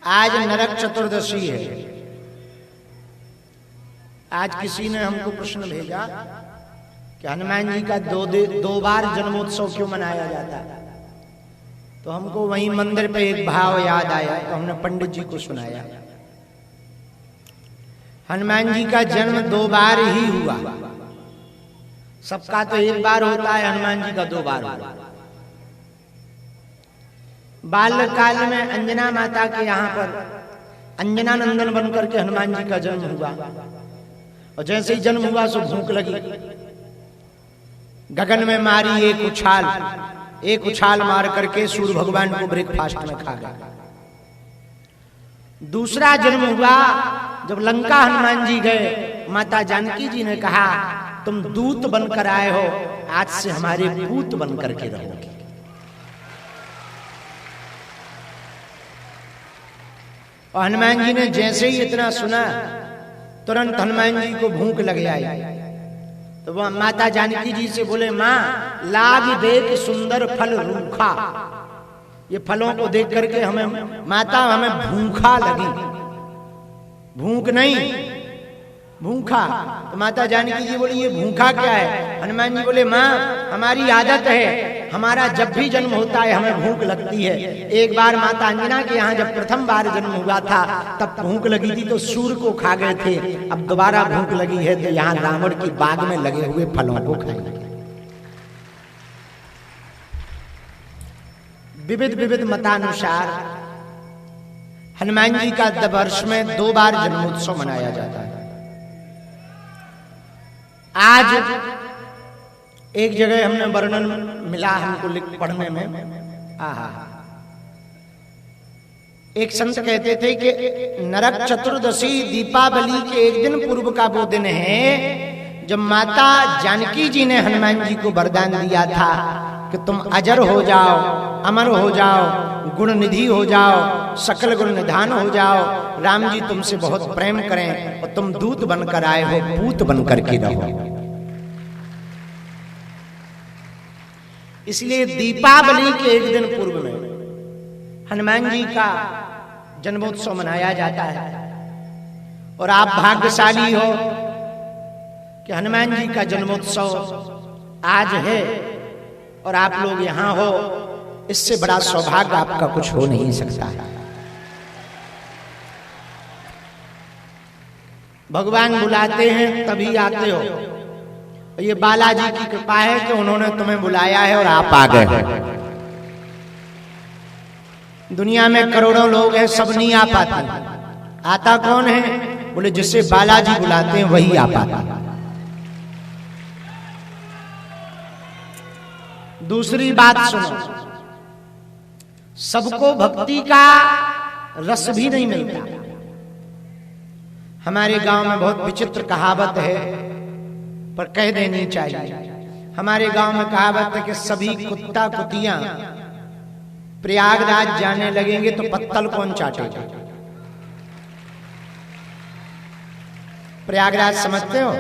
आज नरक चतुर्दशी है। आज किसी ने हमको प्रश्न भेजा कि हनुमान जी का दो बार जन्मोत्सव क्यों मनाया जाता है। तो हमको वहीं मंदिर पे एक भाव याद आया, तो हमने पंडित जी को सुनाया। हनुमान जी का जन्म 2 बार ही हुआ। सबका तो 1 बार होता है, हनुमान जी का 2 बार हुआ। बाल्यकाल में अंजना माता के यहाँ पर अंजना नंदन बनकर के हनुमान जी का जन्म हुआ। और जैसे ही जन्म हुआ सो भूख लगी, गगन में मारी एक उछाल मार करके सूर्य भगवान को ब्रेकफास्ट में खा गया। दूसरा जन्म हुआ जब लंका हनुमान जी गए, माता जानकी जी ने कहा तुम दूत बनकर आए हो, आज से हमारे पूत बनकर के रहोगे। और हनुमान जी ने जैसे ही इतना सुना, तुरंत हनुमान जी को भूख लग आई। तो वह माता जानकी जी से बोले, माँ लाग देख सुंदर फल रूखा। ये फलों को देख करके हमें माता हमें भूखा लगी। भूख नहीं, भूखा। तो माता जानकी जी बोली ये भूखा क्या है। हनुमान जी बोले, माँ हमारी आदत है, हमारा जब भी जन्म होता है हमें भूख लगती है। एक बार माता अंजना के यहाँ जब प्रथम बार जन्म हुआ था तब भूख लगी थी तो सूर्य को खा गए थे। अब दोबारा भूख लगी है तो यहाँ रावण की बाग में लगे हुए फलों को खाएंगे। विविध विविध मतानुसार हनुमान जी का वर्ष में 2 बार जन्मोत्सव मनाया जाता है। आज एक जगह हमने वर्णन मिला हमको पढ़ने में, एक संत कहते थे कि नरक चतुर्दशी दीपावली के एक दिन पूर्व का वो दिन है जब माता जानकी जी ने हनुमान जी को वरदान दिया था कि तुम अजर हो जाओ, अमर हो जाओ, गुण निधि हो जाओ, सकल गुण निधान हो जाओ, राम जी तुमसे बहुत प्रेम करें और तुम दूत बनकर आए हो, पूत बनकर के रहो। इसलिए दीपावली के एक दिन पूर्व में हनुमान जी का जन्मोत्सव मनाया जाता है। और आप भाग्यशाली हो कि हनुमान जी का जन्मोत्सव आज है और आप लोग यहाँ हो। इससे बड़ा सौभाग्य आपका कुछ हो नहीं सकता है। भगवान बुलाते हैं तभी आते हो। ये बालाजी की कृपा है कि उन्होंने तुम्हें बुलाया है और आप आ गए। दुनिया में करोड़ों लोग हैं, सब नहीं आ पाते। आता कौन है? बोले जिसे बालाजी बुलाते हैं वही आ पाता। दूसरी बात सुनो, सबको भक्ति का रस भी नहीं मिलता। हमारे गांव में बहुत विचित्र कहावत है पर कह देनी चाहिए। हमारे गांव में कहावत है कि सभी कुत्ता कुतियां प्रयागराज जाने लगेंगे तो पत्तल कौन चाटेगा। प्रयागराज समझते हो?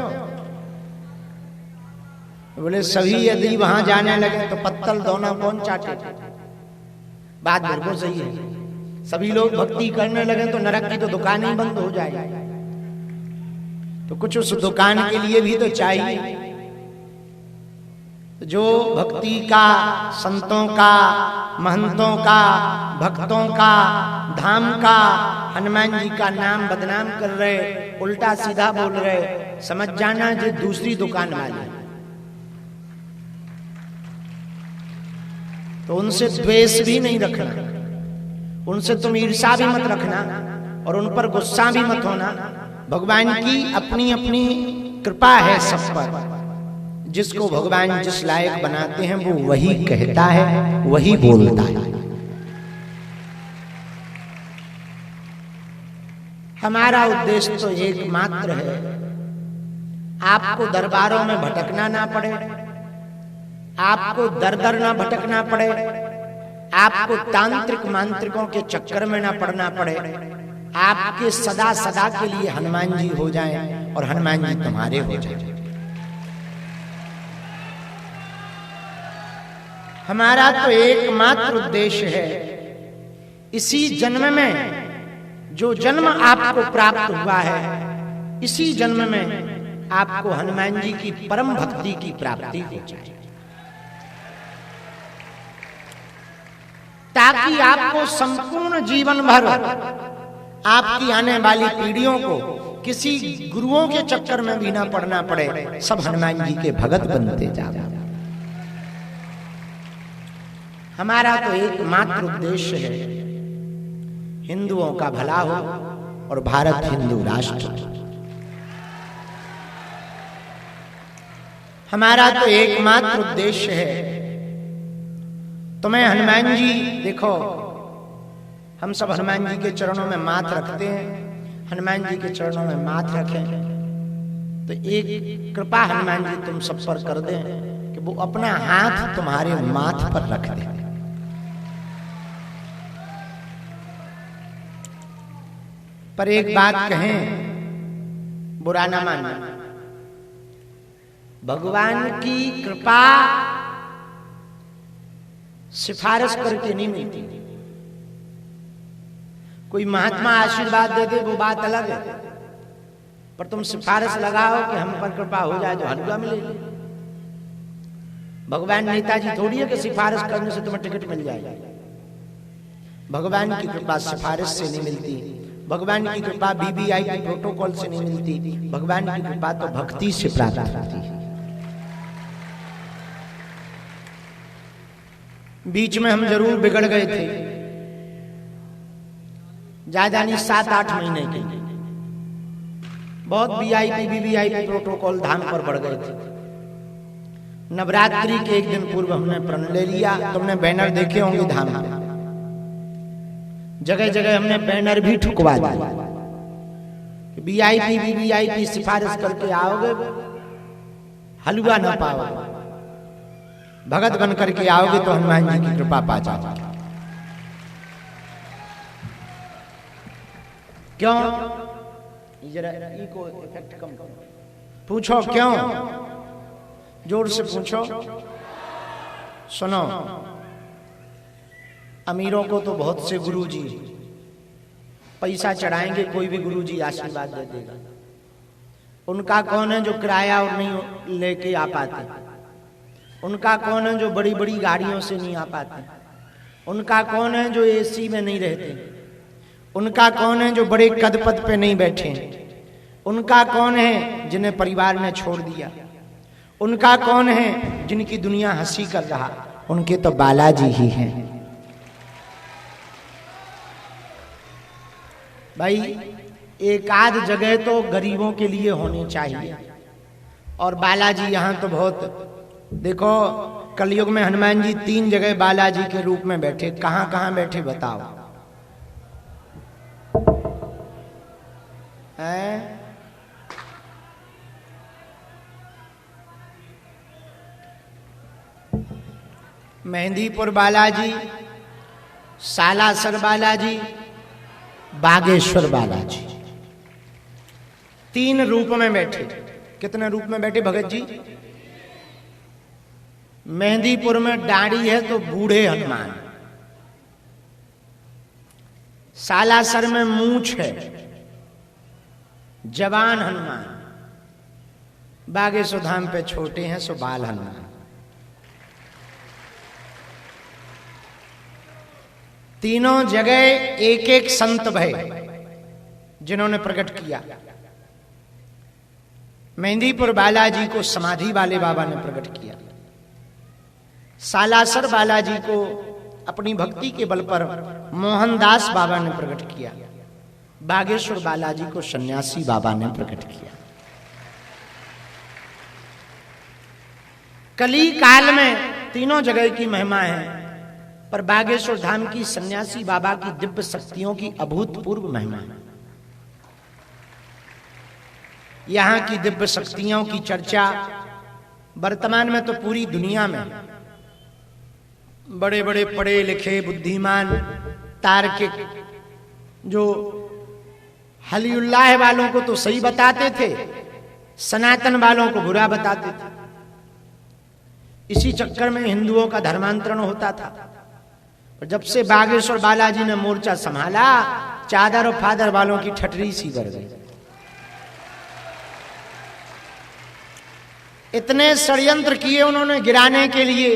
बोले सभी यदि वहां जाने लगे तो पत्तल दोनों कौन चाटेगा। बात बिल्कुल सही है। सभी लोग भक्ति करने लगे तो नरक की तो दुकान ही बंद हो जाएगी। तो कुछ उस दुकान के लिए भी तो चाहिए। जो भक्ति का, संतों का, महंतों का, भक्तों का, धाम का, हनुमान जी का नाम बदनाम कर रहे, उल्टा सीधा बोल रहे, समझ जाना जो दूसरी दुकान वाले। तो उनसे द्वेष भी नहीं रखना, उनसे तुम ईर्ष्या भी मत रखना और उन पर गुस्सा भी मत होना। भगवान की अपनी अपनी कृपा है सब पर। जिसको भगवान जिस लायक बनाते हैं वो वही कहता है, वही बोलता है। हमारा उद्देश्य तो एकमात्र है, आपको दरबारों में भटकना ना पड़े, आपको दर दर ना भटकना पड़े, आपको तांत्रिक मांत्रिकों के चक्कर में ना पड़ना पड़े। आपके सदा सदा के लिए हनुमान जी हो जाएं और हनुमान जी तुम्हारे हो जाएं। हमारा तो एकमात्र उद्देश्य है इसी जन्म में जो जन्म आपको प्राप्त हुआ है इसी जन्म में आपको हनुमान जी की परम भक्ति की प्राप्ति हो जाए, ताकि आपको संपूर्ण जीवन भर आपकी आने वाली पीढ़ियों को किसी गुरुओं के चक्कर में भी ना पड़ना पड़े, सब हनुमान जी के भगत बनते जाओ। हमारा तो एकमात्र उद्देश्य है हिंदुओं का भला हो और भारत हिंदू राष्ट्र। हमारा तो एकमात्र उद्देश्य है। तो मैं हनुमान जी, देखो हम सब हनुमान जी के चरणों में माथ रखते हैं, हनुमान जी के चरणों में माथ रखें तो एक कृपा हनुमान जी तुम सब पर कर दें कि वो अपना हाथ तुम्हारे माथ पर रख दें। पर एक बात कहें, बुरा ना मानना, भगवान की कृपा सिफारिश करके नहीं मिलती। कोई महात्मा आशीर्वाद दे दे वो बात अलग है, पर तुम सिफारिश लगाओ कि हम पर कृपा हो जाए तो हलवा मिलेगी। भगवान नेताजी थोड़ी है कि सिफारिश करने से तुम्हें टिकट मिल जाएगा। भगवान की कृपा सिफारिश से नहीं मिलती, भगवान की कृपा वीवीआईपी प्रोटोकॉल से नहीं मिलती, भगवान की कृपा तो भक्ति से प्राप्त होती है। बीच में हम जरूर बिगड़ गए थे, ज्यादा नहीं 7-8 महीने के, बहुत वीआईपी वीवीआईपी प्रोटोकॉल धाम पर बढ़ गए थे। नवरात्रि के एक दिन पूर्व हमने प्रण ले लिया। तुमने बैनर देखे होंगे धाम में, जगह जगह हमने बैनर भी ठुकवा दिया, वीआईपी वीवीआईपी सिफारिश करके आओगे हलवा ना पाओगे, भगत बन करके आओगे तो हनुमान जी की कृपा पा जाओगे। क्यों? जरा इको इफेक्ट कम करो। पूछो क्यों? जोर से पूछो। सुनो, अमीरों को तो बहुत से गुरुजी पैसा चढ़ाएंगे, कोई भी गुरुजी आशीर्वाद दे देगा। उनका कौन है जो किराया और नहीं लेके आ पाते? उनका कौन है जो बड़ी बड़ी गाड़ियों से नहीं आ पाते? उनका कौन है जो एसी में नहीं रहते? उनका कौन है जो बड़े कद पद पे नहीं बैठे? उनका कौन है जिन्हें परिवार ने छोड़ दिया? उनका कौन है जिनकी दुनिया हंसी कर रहा? उनके तो बालाजी ही हैं। भाई एक आध जगह तो गरीबों के लिए होनी चाहिए, और बालाजी यहाँ तो बहुत। देखो कलयुग में हनुमान जी 3 जगह बालाजी के रूप में बैठे। कहां कहां बैठे बताओ? हैं? मेहंदीपुर बालाजी, सालासर बालाजी, बागेश्वर बालाजी, 3 रूप में बैठे। कितने रूप में बैठे भगत जी? मेहंदीपुर में दाढ़ी है तो बूढ़े हनुमान, सालासर में मूंछ है जवान हनुमान, बागेश्वर धाम पे छोटे हैं सो बाल हनुमान। तीनों जगह एक एक संत भय जिन्होंने प्रकट किया। मेहंदीपुर बालाजी को समाधि वाले बाबा ने प्रकट किया, सालासर बालाजी को अपनी भक्ति के बल पर मोहनदास बाबा ने प्रकट किया, बागेश्वर बालाजी को सन्यासी बाबा ने प्रकट किया। कली काल में तीनों जगह की महिमा है, पर बागेश्वर धाम की सन्यासी बाबा की दिव्य शक्तियों की अभूतपूर्व महिमा है। यहां की दिव्य शक्तियों की चर्चा वर्तमान में तो पूरी दुनिया में बड़े बड़े पढ़े लिखे बुद्धिमान तार्किक जो हलीउल्लाह वालों को तो सही बताते थे, सनातन वालों को बुरा बताते थे। इसी चक्कर में हिंदुओं का धर्मांतरण होता था। और जब से बागेश्वर बालाजी ने मोर्चा संभाला, चादर और फादर वालों की ठटरी सी भर गई। इतने षड्यंत्र किए उन्होंने गिराने के लिए,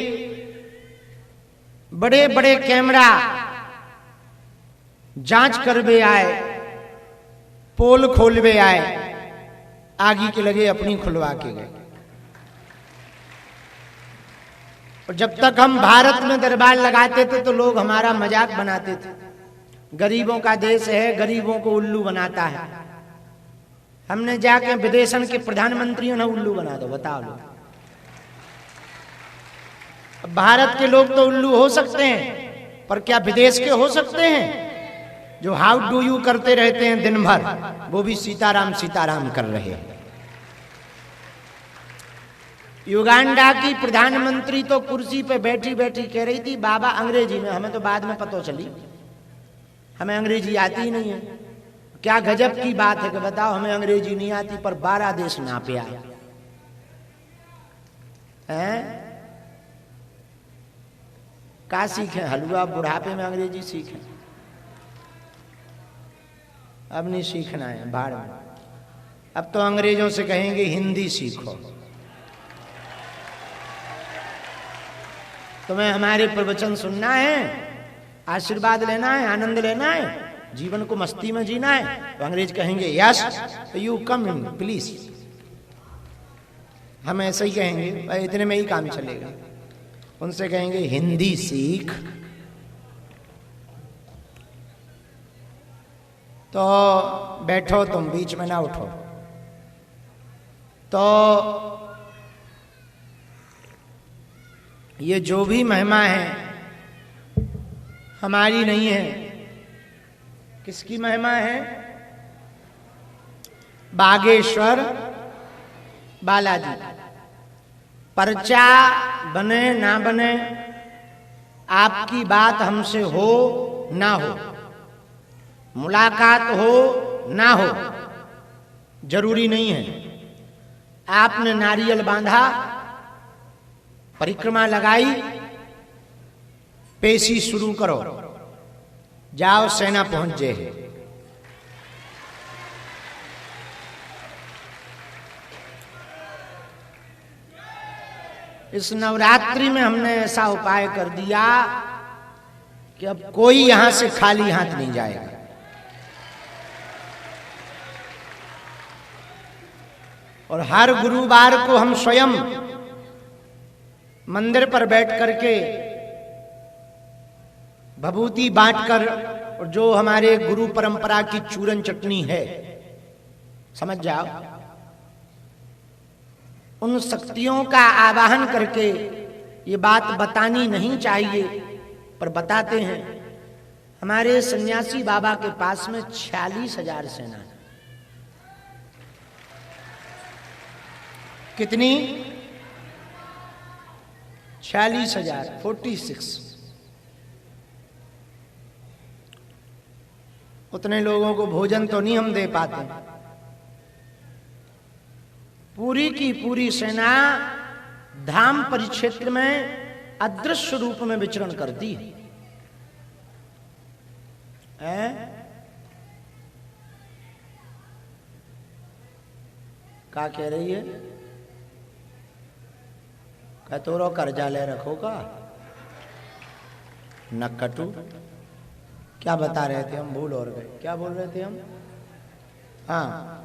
बड़े बड़े कैमरा जांच करवे आए, पोल खोलवे आए, आगे के लगे अपनी खुलवा के गए। और जब तक हम भारत में दरबार लगाते थे तो लोग हमारा मजाक बनाते थे, गरीबों का देश है, गरीबों को उल्लू बनाता है। हमने जाके विदेशन के प्रधानमंत्रियों ने उल्लू बना दो, बताओ लो। अब भारत के लोग तो उल्लू हो सकते हैं, पर क्या विदेश के हो सकते हैं? जो हाउ डू यू करते रहते हैं दिन भर, वो भी सीताराम सीताराम कर रहे हैं। युगांडा की प्रधानमंत्री तो कुर्सी पे बैठी बैठी कह रही थी बाबा अंग्रेजी में, हमें तो बाद में पता चली, हमें अंग्रेजी आती ही नहीं है। क्या गजब की बात है कि बताओ हमें अंग्रेजी नहीं आती पर 12 देश नापे आए हैं। क्या सीखे? हलवा बुढ़ापे में अंग्रेजी सीखे, अब नहीं सीखना है बाहर में। अब तो अंग्रेजों से कहेंगे हिंदी सीखो। तुम्हें हमारे प्रवचन सुनना है, आशीर्वाद लेना है, आनंद लेना है, जीवन को मस्ती में जीना है, तो अंग्रेज कहेंगे yes you come in please. हम ऐसे ही कहेंगे, इतने में ही काम चलेगा। उनसे कहेंगे हिंदी सीख। तो बैठो तुम, बीच में ना उठो। तो ये जो भी महिमा है हमारी नहीं है, किसकी महिमा है? बागेश्वर बालाजी। पर्चा बने ना बने, आपकी बात हमसे हो ना हो, मुलाकात हो ना हो, जरूरी नहीं है। आपने नारियल बांधा, परिक्रमा लगाई, पेशी शुरू करो, जाओ सेना पहुंच जाए। इस नवरात्रि में हमने ऐसा उपाय कर दिया कि अब कोई यहां से खाली हाथ नहीं जाएगा। और हर गुरुवार को हम स्वयं मंदिर पर बैठ करके भभूति बांटकर, और जो हमारे गुरु परंपरा की चूरन चटनी है, समझ जाओ, उन शक्तियों का आवाहन करके, ये बात बतानी नहीं चाहिए पर बताते हैं। हमारे सन्यासी बाबा के पास में 46,000 सेना है। कितनी? 46,000, 46। उतने लोगों को भोजन तो नहीं हम दे पाते। पूरी की पूरी सेना धाम परिक्षेत्र में अदृश्य रूप में विचरण करती है। क्या कह रही है? क्या तोरो कर्जा ले रखो का नक्कटू? क्या बता रहे थे हम? भूल और गए। क्या बोल रहे थे हम? हाँ,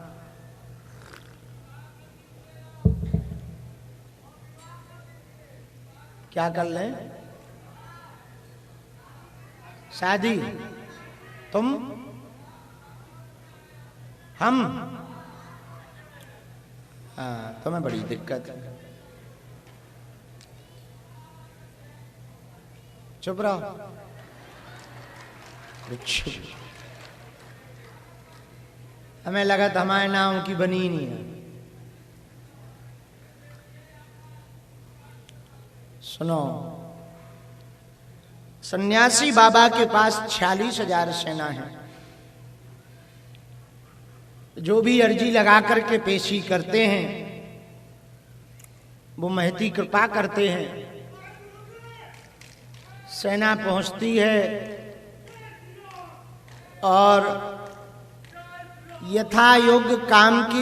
क्या कर लें? शादी? तुम? हम? हाँ, तुम्हें बड़ी दिक्कत है। चुप रहो। हमें लगा था हमारे नाम की बनी नहीं है। सुनो, सन्यासी बाबा के पास 46,000 सेना है। जो भी अर्जी लगा करके पेशी करते हैं वो महती कृपा करते हैं, सेना पहुंचती है। और यथा योग्य काम की